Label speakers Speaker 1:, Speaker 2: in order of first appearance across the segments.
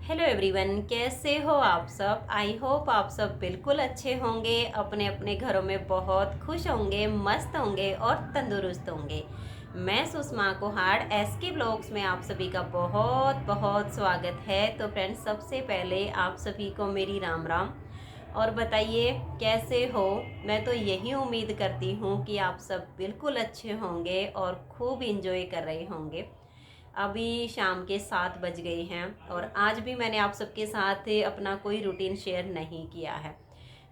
Speaker 1: Hello everyone, कैसे हो आप सब। आई होप आप सब बिल्कुल अच्छे होंगे, अपने अपने घरों में बहुत खुश होंगे, मस्त होंगे और तंदुरुस्त होंगे। मैं सुषमा कुहाड़ एसके ब्लॉग्स में आप सभी का बहुत बहुत स्वागत है। तो फ्रेंड्स, सबसे पहले आप सभी को मेरी राम राम। और बताइए कैसे हो। मैं तो यही उम्मीद करती हूँ कि आप सब बिल्कुल अच्छे होंगे और खूब इंजॉय कर रहे होंगे। अभी शाम के 7 बज गए हैं और आज भी मैंने आप सबके साथ अपना कोई रूटीन शेयर नहीं किया है,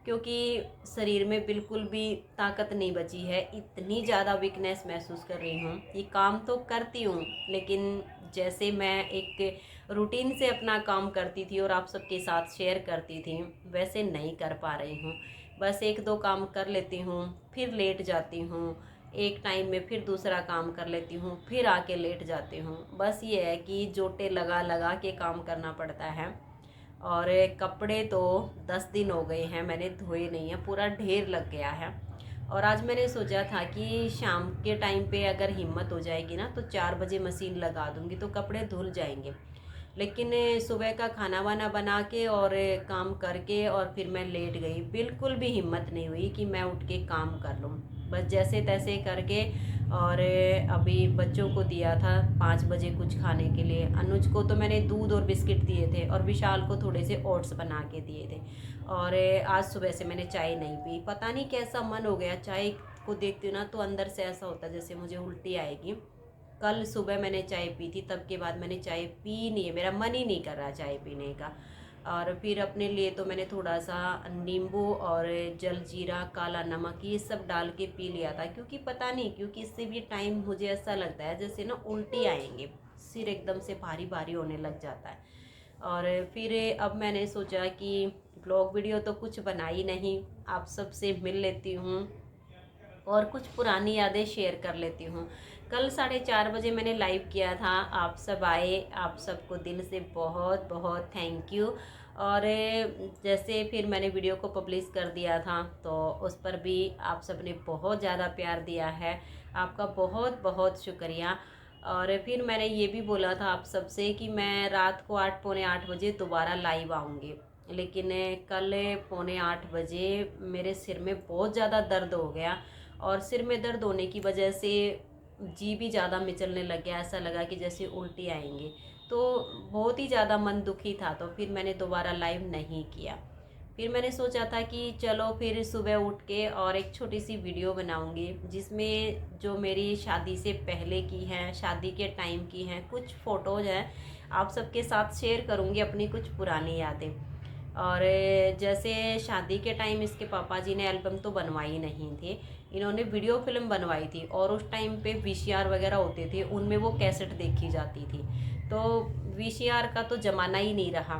Speaker 1: क्योंकि शरीर में बिल्कुल भी ताकत नहीं बची है। इतनी ज़्यादा वीकनेस महसूस कर रही हूँ। ये काम तो करती हूँ, लेकिन जैसे मैं एक रूटीन से अपना काम करती थी और आप सबके साथ शेयर करती थी, वैसे नहीं कर पा रही हूँ। बस एक दो काम कर लेती हूँ, फिर लेट जाती हूँ। एक टाइम में फिर दूसरा काम कर लेती हूँ, फिर आके लेट जाती हूँ। बस ये है कि जोटे लगा लगा के काम करना पड़ता है। और कपड़े तो 10 दिन हो गए हैं मैंने धोए नहीं है, पूरा ढेर लग गया है। और आज मैंने सोचा था कि शाम के टाइम पे अगर हिम्मत हो जाएगी ना, तो 4 बजे मशीन लगा दूँगी तो कपड़े धुल जाएंगे। लेकिन सुबह का खाना वाना बना के और काम करके और फिर मैं लेट गई। बिल्कुल भी हिम्मत नहीं हुई कि मैं उठ के काम कर लूँ। बस जैसे तैसे करके। और अभी बच्चों को दिया था 5 बजे कुछ खाने के लिए। अनुज को तो मैंने दूध और बिस्किट दिए थे और विशाल को थोड़े से ओट्स बना के दिए थे। और आज सुबह से मैंने चाय नहीं पी। पता नहीं कैसा मन हो गया, चाय को देखती हूँ ना तो अंदर से ऐसा होता है जैसे मुझे उल्टी आएगी। कल सुबह मैंने चाय पी थी, तब के बाद मैंने चाय पी नहीं है, मेरा मन ही नहीं कर रहा चाय पीने का। और फिर अपने लिए तो मैंने थोड़ा सा नींबू और जल जीरा काला नमक ये सब डाल के पी लिया था, क्योंकि पता नहीं क्योंकि इससे भी टाइम मुझे ऐसा लगता है जैसे ना उल्टी आएंगे, सिर एकदम से भारी भारी होने लग जाता है। और फिर अब मैंने सोचा कि ब्लॉग वीडियो तो कुछ बनाई नहीं, आप सबसे मिल लेती हूँ और कुछ पुरानी यादें शेयर कर लेती हूँ। कल 4:30 बजे मैंने लाइव किया था, आप सब आए, आप सबको दिल से बहुत बहुत थैंक यू। और जैसे फिर मैंने वीडियो को पब्लिश कर दिया था, तो उस पर भी आप सब ने बहुत ज़्यादा प्यार दिया है, आपका बहुत बहुत शुक्रिया। और फिर मैंने ये भी बोला था आप सबसे कि मैं रात को 8 पौने 8 बजे दोबारा लाइव आऊँगी। लेकिन कल पौने 8 बजे मेरे सिर में बहुत ज़्यादा दर्द हो गया, और सिर में दर्द होने की वजह से जी भी ज़्यादा मिचलने लग गया, ऐसा लगा कि जैसे उल्टी आएंगे। तो बहुत ही ज़्यादा मन दुखी था, तो फिर मैंने दोबारा लाइव नहीं किया। फिर मैंने सोचा था कि चलो फिर सुबह उठ के और एक छोटी सी वीडियो बनाऊंगी, जिसमें जो मेरी शादी से पहले की हैं, शादी के टाइम की हैं कुछ फ़ोटोज़ हैं, आप सबके साथ शेयर करूंगी अपनी कुछ पुरानी यादें। और जैसे शादी के टाइम इसके पापा जी ने एल्बम तो बनवाई नहीं थी, इन्होंने वीडियो फिल्म बनवाई थी। और उस टाइम पे वीसीआर वगैरह होते थे, उनमें वो कैसेट देखी जाती थी। तो वीसीआर का तो ज़माना ही नहीं रहा।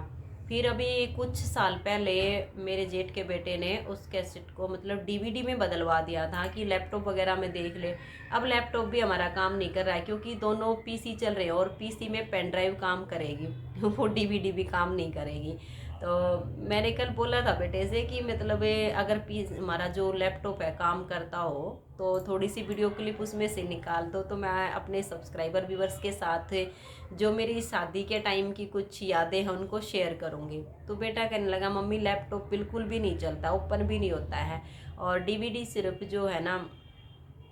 Speaker 1: फिर अभी कुछ साल पहले मेरे जेठ के बेटे ने उस कैसेट को मतलब डीवीडी में बदलवा दिया था कि लैपटॉप वगैरह में देख ले। अब लैपटॉप भी हमारा काम नहीं कर रहा है, क्योंकि दोनों पीसी चल रहे हैं और पीसी में पेन ड्राइव काम करेगी वो डीवीडी भी काम नहीं करेगी। तो मैंने कल बोला था बेटे से कि मतलब अगर हमारा जो लैपटॉप है काम करता हो, तो थोड़ी सी वीडियो क्लिप उसमें से निकाल दो, तो मैं अपने सब्सक्राइबर व्यूवर्स के साथ जो मेरी शादी के टाइम की कुछ यादें हैं उनको शेयर करूँगी। तो बेटा कहने लगा मम्मी लैपटॉप बिल्कुल भी नहीं चलता, ओपन भी नहीं होता है, और डीवीडी सिर्फ जो है ना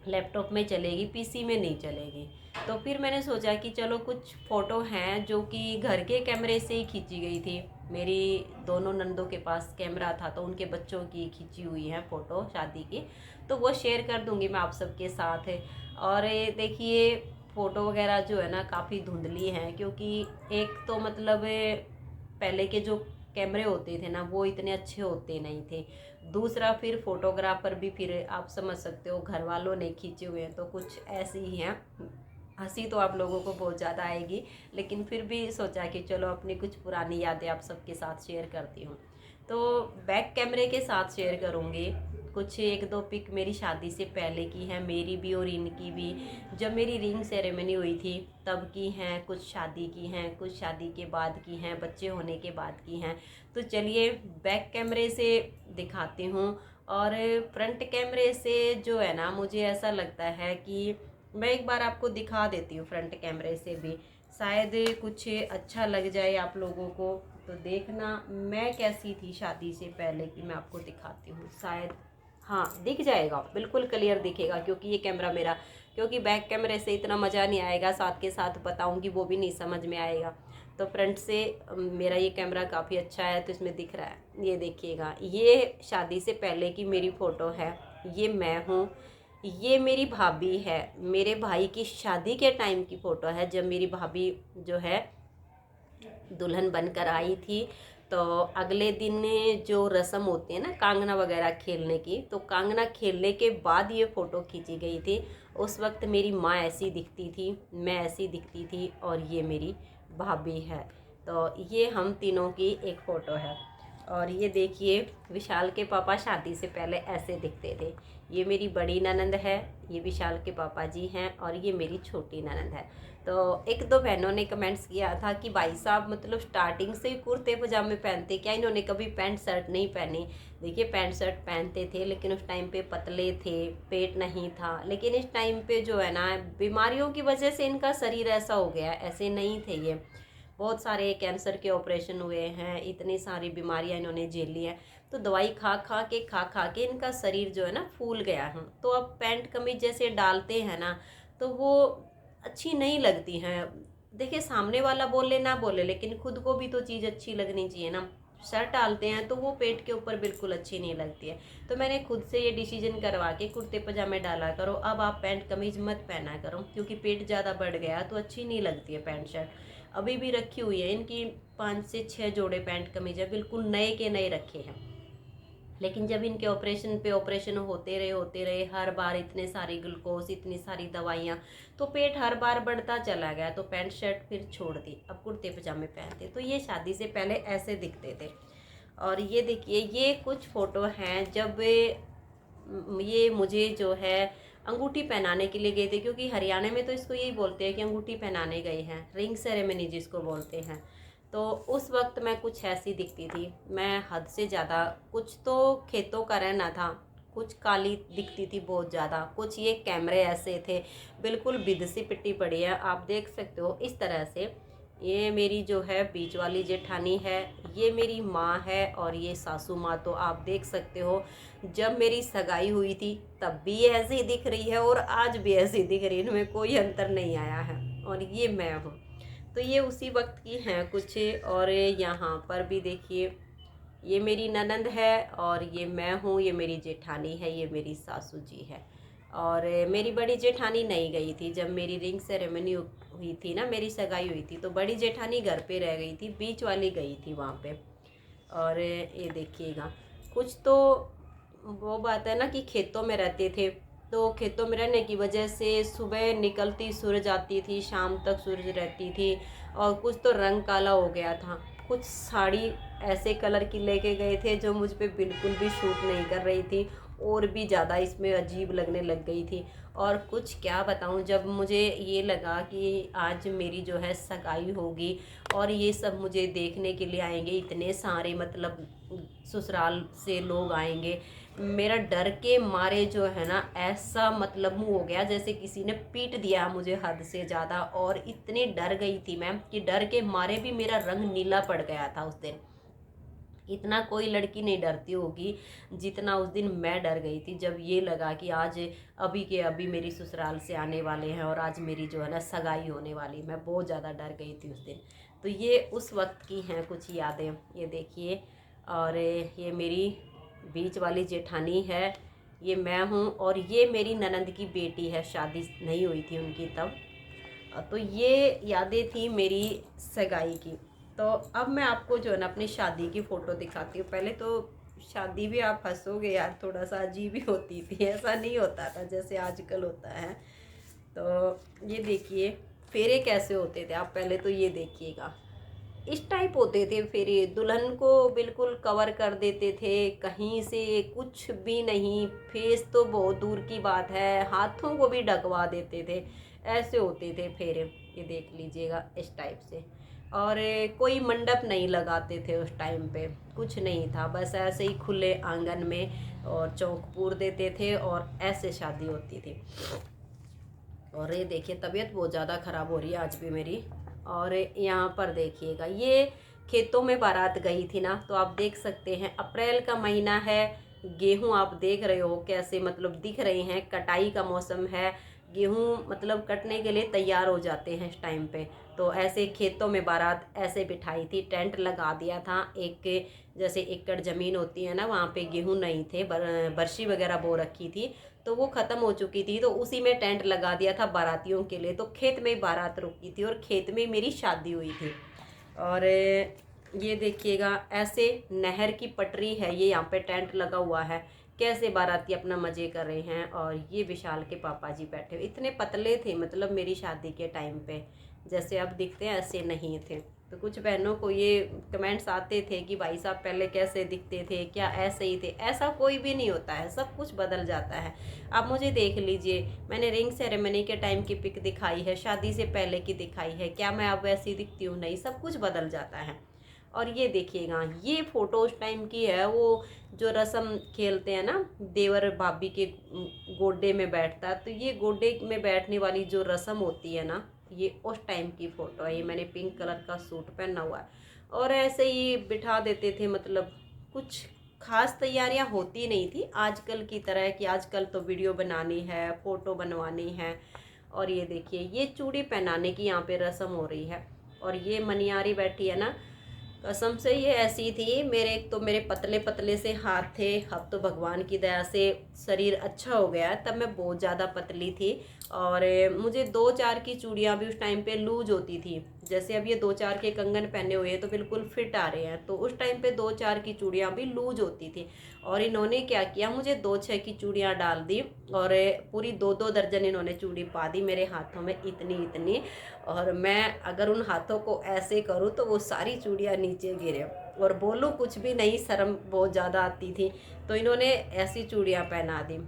Speaker 1: लैपटॉप में चलेगी, पीसी में नहीं चलेगी। तो फिर मैंने सोचा कि चलो कुछ फ़ोटो हैं जो कि घर के कैमरे से ही खींची गई थी। मेरी दोनों नंदों के पास कैमरा था, तो उनके बच्चों की खींची हुई हैं फ़ोटो शादी की, तो वो शेयर कर दूंगी मैं आप सबके साथ। और ये देखिए फ़ोटो वगैरह जो है ना काफ़ी धुंधली हैं, क्योंकि एक तो मतलब पहले के जो कैमरे होते थे ना वो इतने अच्छे होते नहीं थे। दूसरा फिर फोटोग्राफर भी फिर आप समझ सकते हो घर वालों ने खींचे हुए हैं, तो कुछ ऐसे ही हैं। हंसी तो आप लोगों को बहुत ज़्यादा आएगी, लेकिन फिर भी सोचा कि चलो अपनी कुछ पुरानी यादें आप सबके साथ शेयर करती हूँ। तो बैक कैमरे के साथ शेयर करूँगी कुछ एक दो पिक मेरी शादी से पहले की हैं, मेरी भी और इनकी भी। जब मेरी रिंग सेरेमनी हुई थी तब की हैं, कुछ शादी की हैं, कुछ शादी के बाद की हैं, बच्चे होने के बाद की हैं। तो चलिए बैक कैमरे से दिखाती हूँ। और फ्रंट कैमरे से जो है ना मुझे ऐसा लगता है कि मैं एक बार आपको दिखा देती हूँ फ्रंट कैमरे से भी। शायद कुछ अच्छा लग जाए आप लोगों को। तो देखना मैं कैसी थी शादी से पहले की मैं आपको दिखाती हूँ। शायद हाँ दिख जाएगा, बिल्कुल क्लियर दिखेगा, क्योंकि ये कैमरा मेरा, क्योंकि बैक कैमरे से इतना मज़ा नहीं आएगा, साथ के साथ बताऊंगी वो भी नहीं समझ में आएगा। तो फ्रंट से मेरा ये कैमरा काफ़ी अच्छा है तो इसमें दिख रहा है। ये देखिएगा, ये शादी से पहले की मेरी फ़ोटो है, ये मैं हूँ। ये मेरी भाभी है, मेरे भाई की शादी के टाइम की फ़ोटो है, जब मेरी भाभी जो है दुल्हन बनकर आई थी। तो अगले दिन जो रस्म होती है ना कांगना वगैरह खेलने की, तो कांगना खेलने के बाद ये फ़ोटो खींची गई थी। उस वक्त मेरी माँ ऐसी दिखती थी, मैं ऐसी दिखती थी, और ये मेरी भाभी है। तो ये हम तीनों की एक फ़ोटो है। और ये देखिए, विशाल के पापा शादी से पहले ऐसे दिखते थे। ये मेरी बड़ी ननंद है, ये विशाल के पापा जी हैं, और ये मेरी छोटी ननंद है। तो एक दो बहनों ने कमेंट्स किया था कि भाई साहब मतलब स्टार्टिंग से ही कुर्ते पजामे पहनते क्या, इन्होंने कभी पैंट शर्ट नहीं पहनी। देखिए पैंट शर्ट पहनते थे, लेकिन उस टाइम पे पतले थे, पेट नहीं था। लेकिन इस टाइम पे जो है ना, बीमारियों की वजह से इनका शरीर ऐसा हो गया, ऐसे नहीं थे ये। बहुत सारे कैंसर के ऑपरेशन हुए हैं, इतनी सारी बीमारियां इन्होंने झेली हैं। तो दवाई खा खा के इनका शरीर जो है ना फूल गया है। तो अब पैंट कमीज जैसे डालते हैं ना, तो वो अच्छी नहीं लगती हैं। देखिए सामने वाला बोले ना बोले, लेकिन खुद को भी तो चीज़ अच्छी लगनी चाहिए ना। शर्ट डालते हैं तो वो पेट के ऊपर बिल्कुल अच्छी नहीं लगती है। तो मैंने खुद से ये डिसीजन करवा के कुर्ते पजामे डाला करो, अब आप पैंट कमीज मत पहना करो, क्योंकि पेट ज़्यादा बढ़ गया तो अच्छी नहीं लगती है पैंट शर्ट। अभी भी रखी हुई है इनकी 5 से 6 जोड़े पैंट कमीज है, बिल्कुल नए के नए रखे हैं। लेकिन जब इनके ऑपरेशन पे ऑपरेशन होते रहे हर बार इतने सारी ग्लूकोज, इतनी सारी दवाइयाँ, तो पेट हर बार बढ़ता चला गया। तो पैंट शर्ट फिर छोड़ दी, अब कुर्ते पजामे पहनते। तो ये शादी से पहले ऐसे दिखते थे। और ये देखिए, ये कुछ फ़ोटो हैं जब ये मुझे जो है अंगूठी पहनाने के लिए गए थे, क्योंकि हरियाणा में तो इसको यही बोलते हैं कि अंगूठी पहनाने गए हैं, रिंग सेरेमनी जिसको बोलते हैं। तो उस वक्त मैं कुछ ऐसी दिखती थी, मैं हद से ज़्यादा, कुछ तो खेतों का रहना था, कुछ काली दिखती थी बहुत ज़्यादा, कुछ ये कैमरे ऐसे थे, बिल्कुल बिद सी पिट्टी पड़ी है, आप देख सकते हो इस तरह से। ये मेरी जो है बीच वाली जेठानी है, ये मेरी माँ है, और ये सासू माँ। तो आप देख सकते हो जब मेरी सगाई हुई थी तब भी ये ऐसे ही दिख रही है, और आज भी ऐसे ही दिख रही है, इनमें कोई अंतर नहीं आया है। और ये मैं हूँ। तो ये उसी वक्त की हैं कुछ। और यहाँ पर भी देखिए, ये मेरी ननंद है, और ये मैं हूँ, ये मेरी जेठानी है, ये मेरी सासू जी है। और मेरी बड़ी जेठानी नहीं गई थी जब मेरी रिंग सेरेमनी हुई थी ना, मेरी सगाई हुई थी, तो बड़ी जेठानी घर पे रह गई थी, बीच वाली गई थी वहाँ पे। और ये देखिएगा, कुछ तो वो बात है ना कि खेतों में रहते थे, तो खेतों में रहने की वजह से सुबह निकलती सूरज आती थी, शाम तक सूरज रहती थी, और कुछ तो रंग काला हो गया था। कुछ साड़ी ऐसे कलर की लेके गए थे जो मुझ पे बिल्कुल भी शूट नहीं कर रही थी, और भी ज़्यादा इसमें अजीब लगने लग गई थी। और कुछ क्या बताऊँ, जब मुझे ये लगा कि आज मेरी जो है सगाई होगी और ये सब मुझे देखने के लिए आएंगे, इतने सारे मतलब ससुराल से लोग आएंगे, मेरा डर के मारे जो है ना ऐसा मतलब मुँह हो गया जैसे किसी ने पीट दिया मुझे हद से ज़्यादा। और इतनी डर गई थी मैं कि डर के मारे भी मेरा रंग नीला पड़ गया था उस दिन। इतना कोई लड़की नहीं डरती होगी जितना उस दिन मैं डर गई थी, जब ये लगा कि आज अभी के अभी मेरी ससुराल से आने वाले हैं और आज मेरी जो है ना सगाई होने वाली। मैं बहुत ज़्यादा डर गई थी उस दिन। तो ये उस वक्त की हैं कुछ यादें, ये देखिए। और ये मेरी बीच वाली जेठानी है, ये मैं हूँ, और ये मेरी ननंद की बेटी है, शादी नहीं हुई थी उनकी तब। तो ये यादें थी मेरी सगाई की। तो अब मैं आपको जो है ना अपनी शादी की फ़ोटो दिखाती हूँ। पहले तो शादी भी आप हंसोगे यार, थोड़ा सा अजीब ही होती थी, ऐसा नहीं होता था जैसे आजकल होता है। तो ये देखिए फेरे कैसे होते थे, आप पहले तो ये देखिएगा, इस टाइप होते थे फेरे। दुल्हन को बिल्कुल कवर कर देते थे, कहीं से कुछ भी नहीं, फेस तो बहुत दूर की बात है, हाथों को भी ढकवा देते थे, ऐसे होते थे फेरे। ये देख लीजिएगा इस टाइप से। और कोई मंडप नहीं लगाते थे उस टाइम पे, कुछ नहीं था, बस ऐसे ही खुले आंगन में और चौक पूर देते थे और ऐसे शादी होती थी। और ये देखिए तबीयत बहुत ज़्यादा ख़राब हो रही है आज भी मेरी, और यहाँ पर देखिएगा, ये खेतों में बारात गई थी ना, तो आप देख सकते हैं अप्रैल का महीना है। गेहूं आप देख रहे हो कैसे मतलब दिख रहे हैं, कटाई का मौसम है, गेहूं मतलब कटने के लिए तैयार हो जाते हैं इस टाइम पे। तो ऐसे खेतों में बारात ऐसे बिठाई थी, टेंट लगा दिया था। एक जैसे एकड़ ज़मीन होती है ना, वहाँ पे गेहूं नहीं थे, बरसी वगैरह बो रखी थी, तो वो ख़त्म हो चुकी थी, तो उसी में टेंट लगा दिया था बारातियों के लिए। तो खेत में ही बारात रुकी थी और खेत में ही मेरी शादी हुई थी। और ये देखिएगा ऐसे नहर की पटरी है, ये यहाँ पे टेंट लगा हुआ है, कैसे बाराती अपना मज़े कर रहे हैं। और ये विशाल के पापा जी बैठे हुए, इतने पतले थे मतलब मेरी शादी के टाइम पे, जैसे अब दिखते हैं ऐसे नहीं थे। तो कुछ बहनों को ये कमेंट्स आते थे कि भाई साहब पहले कैसे दिखते थे, क्या ऐसे ही थे? ऐसा कोई भी नहीं होता है, सब कुछ बदल जाता है। आप मुझे देख लीजिए, मैंने रिंग सेरेमनी के टाइम की पिक दिखाई है, शादी से पहले की दिखाई है, क्या मैं अब वैसी दिखती हूँ? नहीं, सब कुछ बदल जाता है। और ये देखिएगा, ये फ़ोटो उस टाइम की है, वो जो रस्म खेलते हैं ना, देवर भाभी के गोडे में बैठता है, तो ये गोडे में बैठने वाली जो रस्म होती है ना, ये उस टाइम की फ़ोटो है। ये मैंने पिंक कलर का सूट पहना हुआ है और ऐसे ही बिठा देते थे, मतलब कुछ खास तैयारियां होती नहीं थी आजकल की तरह कि आजकल तो वीडियो बनानी है, फ़ोटो बनवानी है। और ये देखिए, ये चूड़ी पहनाने की यहाँ पे रस्म हो रही है। और ये मनियारी बैठी है ना, कसम से ये ऐसी थी, मेरे एक तो मेरे पतले पतले से हाथ थे, अब तो भगवान की दया से शरीर अच्छा हो गया, तब मैं बहुत ज़्यादा पतली थी। और मुझे 2-4 की चूड़ियाँ भी उस टाइम पे लूज होती थी। जैसे अब ये 2-4 के कंगन पहने हुए हैं तो बिल्कुल फिट आ रहे हैं, तो उस टाइम पे 2-4 की चूड़ियाँ भी लूज होती थी। और इन्होंने क्या किया, मुझे 2-6 की चूड़ियाँ डाल दी और पूरी 2-2 दर्जन इन्होंने चूड़ी पा दी मेरे हाथों में, इतनी इतनी। और मैं अगर उन हाथों को ऐसे करूँ तो वो सारी चूड़ियाँ नीचे गिरे, और बोलूँ कुछ भी नहीं, शर्म बहुत ज़्यादा आती थी। तो इन्होंने ऐसी चूड़ियाँ पहना दी।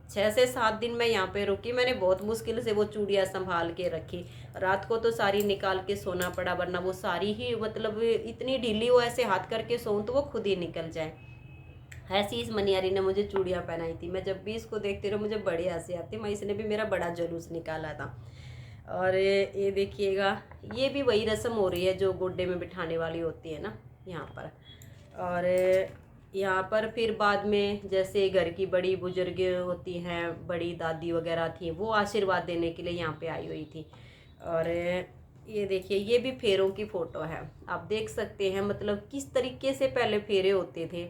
Speaker 1: 6 से 7 दिन मैं यहाँ पे रुकी, मैंने बहुत मुश्किल से वो चूड़ियाँ संभाल के रखी। रात को तो सारी निकाल के सोना पड़ा, वरना वो सारी ही मतलब इतनी ढीली हो, ऐसे हाथ करके सोऊं तो वो खुद ही निकल जाए। ऐसी इस मनियारी ने मुझे चूड़ियाँ पहनाई थी, मैं जब भी इसको देखती रही मुझे बड़ी हंसी आती, मैं इसने भी मेरा बड़ा जुलूस निकाला था। और ये देखिएगा, ये भी वही रस्म हो रही है जो गुड्डे में बिठाने वाली होती है ना, यहाँ पर। और यहाँ पर फिर बाद में जैसे घर की बड़ी बुजुर्ग होती हैं, बड़ी दादी वगैरह थी, वो आशीर्वाद देने के लिए यहाँ पे आई हुई थी। और ये देखिए, ये भी फेरों की फ़ोटो है, आप देख सकते हैं मतलब किस तरीके से पहले फेरे होते थे।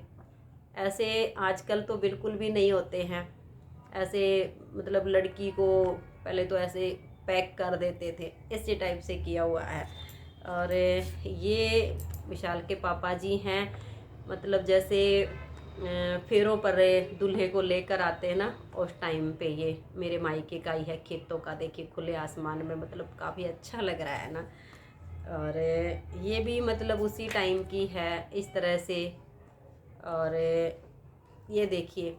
Speaker 1: ऐसे आजकल तो बिल्कुल भी नहीं होते हैं ऐसे, मतलब लड़की को पहले तो ऐसे पैक कर देते थे, इसी टाइप से किया हुआ है। और ये विशाल के पापा जी हैं, मतलब जैसे फेरों पर दूल्हे को लेकर आते हैं ना, उस टाइम पे ये मेरे मायके का ही है, खेतों का। देखिए खुले आसमान में, मतलब काफ़ी अच्छा लग रहा है ना। और ये भी मतलब उसी टाइम की है इस तरह से। और ये देखिए,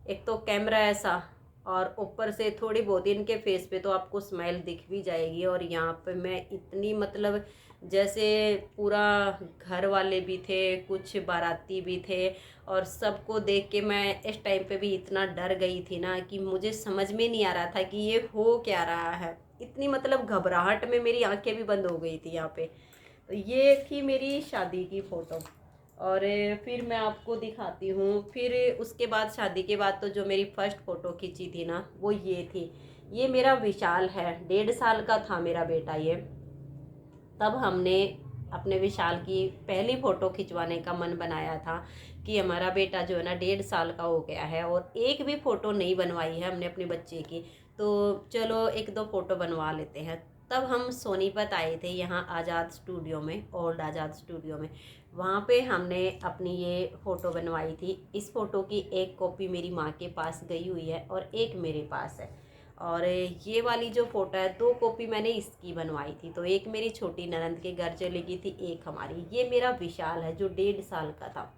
Speaker 1: एक तो कैमरा ऐसा, और ऊपर से थोड़ी बहुत इनके फेस पे तो आपको स्माइल दिख भी जाएगी। और यहाँ पे मैं इतनी मतलब जैसे पूरा घर वाले भी थे, कुछ बाराती भी थे, और सबको देख के मैं इस टाइम पे भी इतना डर गई थी ना कि मुझे समझ में नहीं आ रहा था कि ये हो क्या रहा है। इतनी मतलब घबराहट में मेरी आंखें भी बंद हो गई थी यहाँ पे। तो ये थी मेरी शादी की फ़ोटो। और फिर मैं आपको दिखाती हूँ, फिर उसके बाद शादी के बाद तो जो मेरी फर्स्ट फ़ोटो खींची थी ना, वो ये थी। ये मेरा विशाल है, 1.5 साल का था मेरा बेटा ये। तब हमने अपने विशाल की पहली फ़ोटो खिंचवाने का मन बनाया था कि हमारा बेटा जो है ना 1.5 साल का हो गया है, और एक भी फ़ोटो नहीं बनवाई है हमने अपने बच्चे की, तो चलो 1-2 फ़ोटो बनवा लेते हैं। तब हम सोनीपत आए थे यहाँ आज़ाद स्टूडियो में, ओल्ड आज़ाद स्टूडियो में। वहाँ पे हमने अपनी ये फ़ोटो बनवाई थी। इस फ़ोटो की एक कॉपी मेरी माँ के पास गई हुई है और एक मेरे पास है। और ये वाली जो फ़ोटो है, 2 कॉपी मैंने इसकी बनवाई थी, तो एक मेरी छोटी ननंद के घर चली गई थी, एक हमारी। ये मेरा विशाल है जो 1.5 साल का था,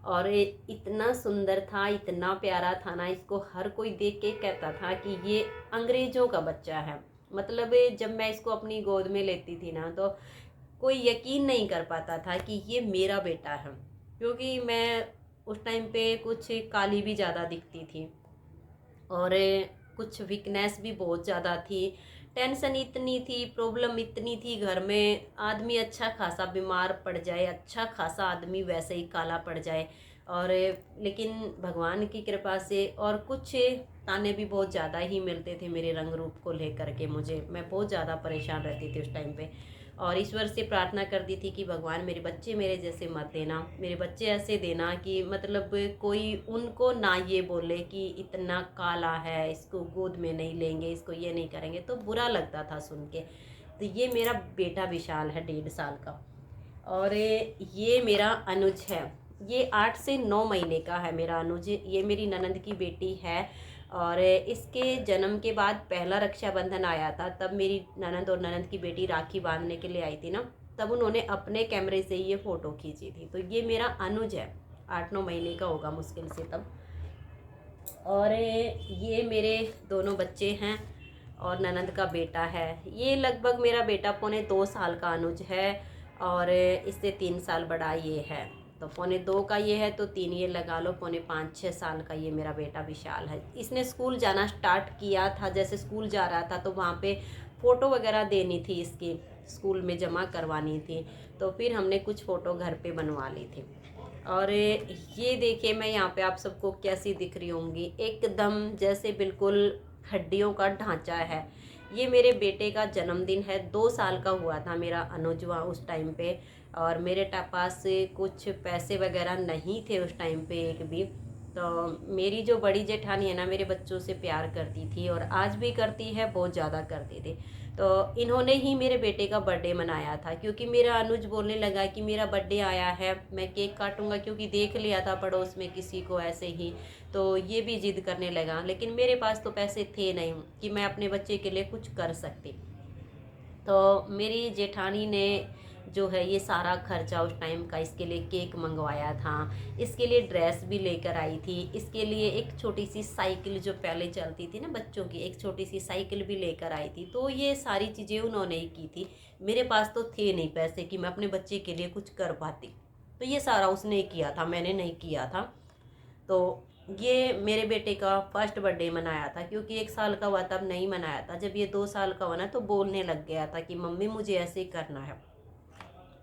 Speaker 1: और इतना सुंदर था, इतना प्यारा था ना, इसको हर कोई देख के कहता था कि ये अंग्रेज़ों का बच्चा है। मतलब जब मैं इसको अपनी गोद में लेती थी ना, तो कोई यकीन नहीं कर पाता था कि ये मेरा बेटा है, क्योंकि मैं उस टाइम पे कुछ काली भी ज़्यादा दिखती थी, और कुछ वीकनेस भी बहुत ज़्यादा थी। टेंशन इतनी थी, प्रॉब्लम इतनी थी घर में, आदमी अच्छा खासा बीमार पड़ जाए, अच्छा खासा आदमी वैसे ही काला पड़ जाए। और लेकिन भगवान की कृपा से और कुछ ताने भी बहुत ज़्यादा ही मिलते थे मेरे रंग रूप को लेकर के मुझे। मैं बहुत ज़्यादा परेशान रहती थी उस टाइम पे, और ईश्वर से प्रार्थना करती थी कि भगवान मेरे बच्चे मेरे जैसे मत देना, मेरे बच्चे ऐसे देना कि मतलब कोई उनको ना ये बोले कि इतना काला है, इसको गोद में नहीं लेंगे, इसको ये नहीं करेंगे, तो बुरा लगता था सुन के। तो ये मेरा बेटा विशाल है 1.5 साल का, और ये मेरा अनुज है, ये 8 से 9 महीने का है मेरा अनुज। ये मेरी ननंद की बेटी है, और इसके जन्म के बाद पहला रक्षाबंधन आया था, तब मेरी ननंद और ननंद की बेटी राखी बांधने के लिए आई थी ना, तब उन्होंने अपने कैमरे से ये फ़ोटो खींची थी। तो ये मेरा अनुज है, 8-9 महीने का होगा मुश्किल से तब। और ये मेरे दोनों बच्चे हैं और ननंद का बेटा है। ये लगभग मेरा बेटा 2.25 साल का अनुज है, और इससे 3 साल बड़ा ये है। तो 2.25 का ये है, तो 3 ये लगा लो, 5.5-6 साल का ये मेरा बेटा विशाल है। इसने स्कूल जाना स्टार्ट किया था, जैसे स्कूल जा रहा था तो वहाँ पे फ़ोटो वगैरह देनी थी, इसकी स्कूल में जमा करवानी थी, तो फिर हमने कुछ फ़ोटो घर पे बनवा ली थी। और ये देखिए मैं यहाँ पे आप सबको कैसी दिख रही होंगी, एकदम जैसे बिल्कुल हड्डियों का ढांचा है। ये मेरे बेटे का जन्मदिन है, 2 साल का हुआ था मेरा अनुज वहाँ उस टाइम पे, और मेरे पास कुछ पैसे वगैरह नहीं थे उस टाइम पे एक भी। तो मेरी जो बड़ी जेठानी है ना, मेरे बच्चों से प्यार करती थी और आज भी करती है, बहुत ज़्यादा करती थी। तो इन्होंने ही मेरे बेटे का बर्थडे मनाया था, क्योंकि मेरा अनुज बोलने लगा कि मेरा बर्थडे आया है, मैं केक काटूंगा, क्योंकि देख लिया था पड़ोस में किसी को ऐसे ही, तो ये भी जिद करने लगा। लेकिन मेरे पास तो पैसे थे नहीं कि मैं अपने बच्चे के लिए कुछ कर सकती। तो मेरी जेठानी ने जो है ये सारा खर्चा उस टाइम का इसके लिए केक मंगवाया था, इसके लिए ड्रेस भी लेकर आई थी, इसके लिए एक छोटी सी साइकिल जो पहले चलती थी ना बच्चों की, एक छोटी सी साइकिल भी लेकर आई थी। तो ये सारी चीज़ें उन्होंने ही की थी, मेरे पास तो थे नहीं पैसे कि मैं अपने बच्चे के लिए कुछ कर पाती। तो ये सारा उसने किया था, मैंने नहीं किया था। तो ये मेरे बेटे का फर्स्ट बर्थडे मनाया था, क्योंकि 1 साल का हुआ तब नहीं मनाया था। जब ये 2 साल का हुआ ना, तो बोलने लग गया था कि मम्मी मुझे ऐसे ही करना है,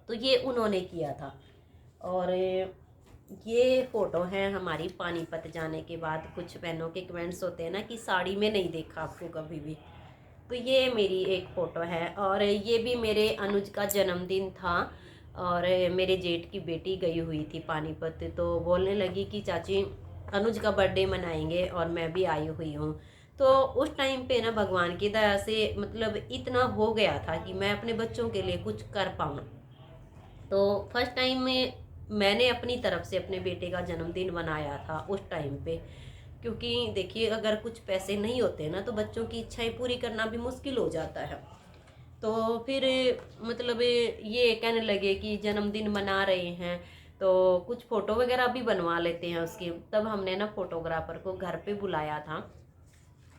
Speaker 1: तो ये उन्होंने किया था। और ये फ़ोटो है हमारी पानीपत जाने के बाद। कुछ बहनों के कमेंट्स होते हैं ना कि साड़ी में नहीं देखा आपको कभी भी, तो ये मेरी एक फ़ोटो है। और ये भी मेरे अनुज का जन्मदिन था, और मेरे जेठ की बेटी गई हुई थी पानीपत, तो बोलने लगी कि चाची अनुज का बर्थडे मनाएंगे, और मैं भी आई हुई हूँ। तो उस टाइम पे ना भगवान की दया से मतलब इतना हो गया था कि मैं अपने बच्चों के लिए कुछ कर पाऊँ। तो फर्स्ट टाइम में मैंने अपनी तरफ से अपने बेटे का जन्मदिन मनाया था उस टाइम पे, क्योंकि देखिए अगर कुछ पैसे नहीं होते ना, तो बच्चों की इच्छाएं पूरी करना भी मुश्किल हो जाता है। तो फिर मतलब ये कहने लगे कि जन्मदिन मना रहे हैं, तो कुछ फ़ोटो वगैरह भी बनवा लेते हैं उसकी। तब हमने ना फोटोग्राफर को घर पे बुलाया था,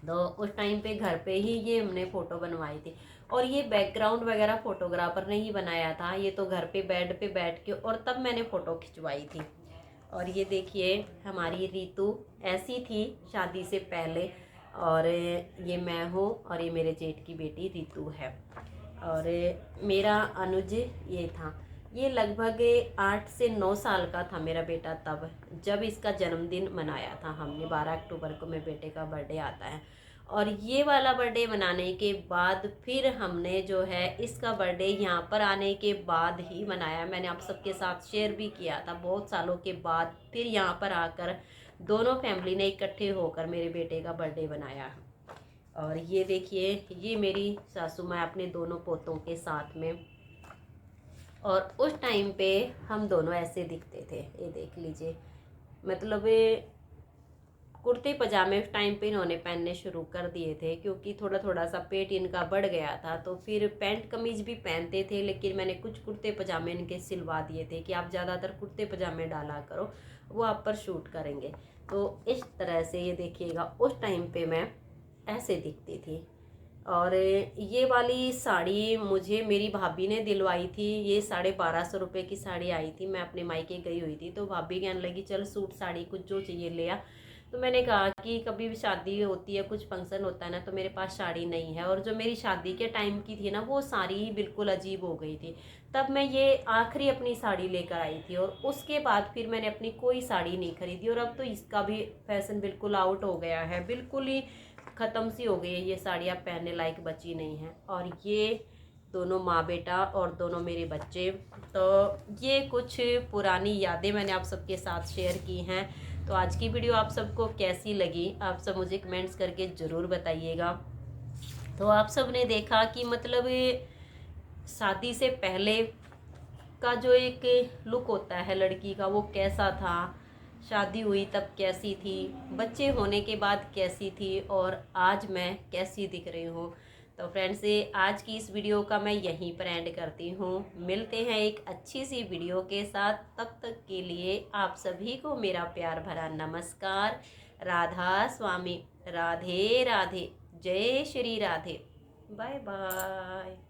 Speaker 1: तो उस टाइम पे घर पे ही ये हमने फ़ोटो बनवाई थी। और ये बैकग्राउंड वगैरह फोटोग्राफर ने ही बनाया था, ये तो घर पे बेड पे बैठ के, और तब मैंने फ़ोटो खिंचवाई थी। और ये देखिए हमारी रीतू ऐसी थी शादी से पहले, और ये मैं हूँ, और ये मेरे जेठ की बेटी रीतू है। और मेरा अनुज ये था, ये लगभग 8 से 9 साल का था मेरा बेटा तब, जब इसका जन्मदिन मनाया था हमने। 12 अक्टूबर को मेरे बेटे का बर्थडे आता है, और ये वाला बर्थडे मनाने के बाद फिर हमने जो है इसका बर्थडे यहाँ पर आने के बाद ही मनाया। मैंने आप सबके साथ शेयर भी किया था, बहुत सालों के बाद फिर यहाँ पर आकर दोनों फैमिली ने इकट्ठे होकर मेरे बेटे का बर्थडे बनाया। और ये देखिए ये मेरी सासू माँ अपने दोनों पोतों के साथ में, और उस टाइम पे हम दोनों ऐसे दिखते थे, ये देख लीजिए। मतलब कुर्ते पजामे उस टाइम पे इन्होंने पहनने शुरू कर दिए थे, क्योंकि थोड़ा थोड़ा सा पेट इनका बढ़ गया था, तो फिर पैंट कमीज भी पहनते थे। लेकिन मैंने कुछ कुर्ते पजामे इनके सिलवा दिए थे कि आप ज़्यादातर कुर्ते पजामे डाला करो, वो आप पर शूट करेंगे। तो इस तरह से ये देखिएगा उस टाइम पे मैं ऐसे दिखती थी। और ये वाली साड़ी मुझे मेरी भाभी ने दिलवाई थी, ये 1250 रुपये की साड़ी आई थी। मैं अपने मायके गई हुई थी, तो भाभी कहने लगी चल सूट साड़ी कुछ जो चाहिए ले आ। तो मैंने कहा कि कभी भी शादी होती है, कुछ फंक्शन होता है ना, तो मेरे पास साड़ी नहीं है। और जो मेरी शादी के टाइम की थी ना, वो साड़ी ही बिल्कुल अजीब हो गई थी। तब मैं ये आखिरी अपनी साड़ी लेकर आई थी, और उसके बाद फिर मैंने अपनी कोई साड़ी नहीं खरीदी। और अब तो इसका भी फैशन बिल्कुल आउट हो गया है, बिल्कुल ही ख़त्म सी हो गई है, ये साड़ियाँ पहनने लायक बची नहीं है। और ये दोनों माँ बेटा और दोनों मेरे बच्चे। तो ये कुछ पुरानी यादें मैंने आप सबके साथ शेयर की हैं। तो आज की वीडियो आप सबको कैसी लगी, आप सब मुझे कमेंट्स करके ज़रूर बताइएगा। तो आप सब ने देखा कि मतलब शादी से पहले का जो एक लुक होता है लड़की का, वो कैसा था, शादी हुई तब कैसी थी, बच्चे होने के बाद कैसी थी, और आज मैं कैसी दिख रही हूँ। तो फ्रेंड्स, आज की इस वीडियो का मैं यहीं पर एंड करती हूँ। मिलते हैं एक अच्छी सी वीडियो के साथ, तब तक के लिए आप सभी को मेरा प्यार भरा नमस्कार। राधा स्वामी, राधे राधे, जय श्री राधे, बाय बाय।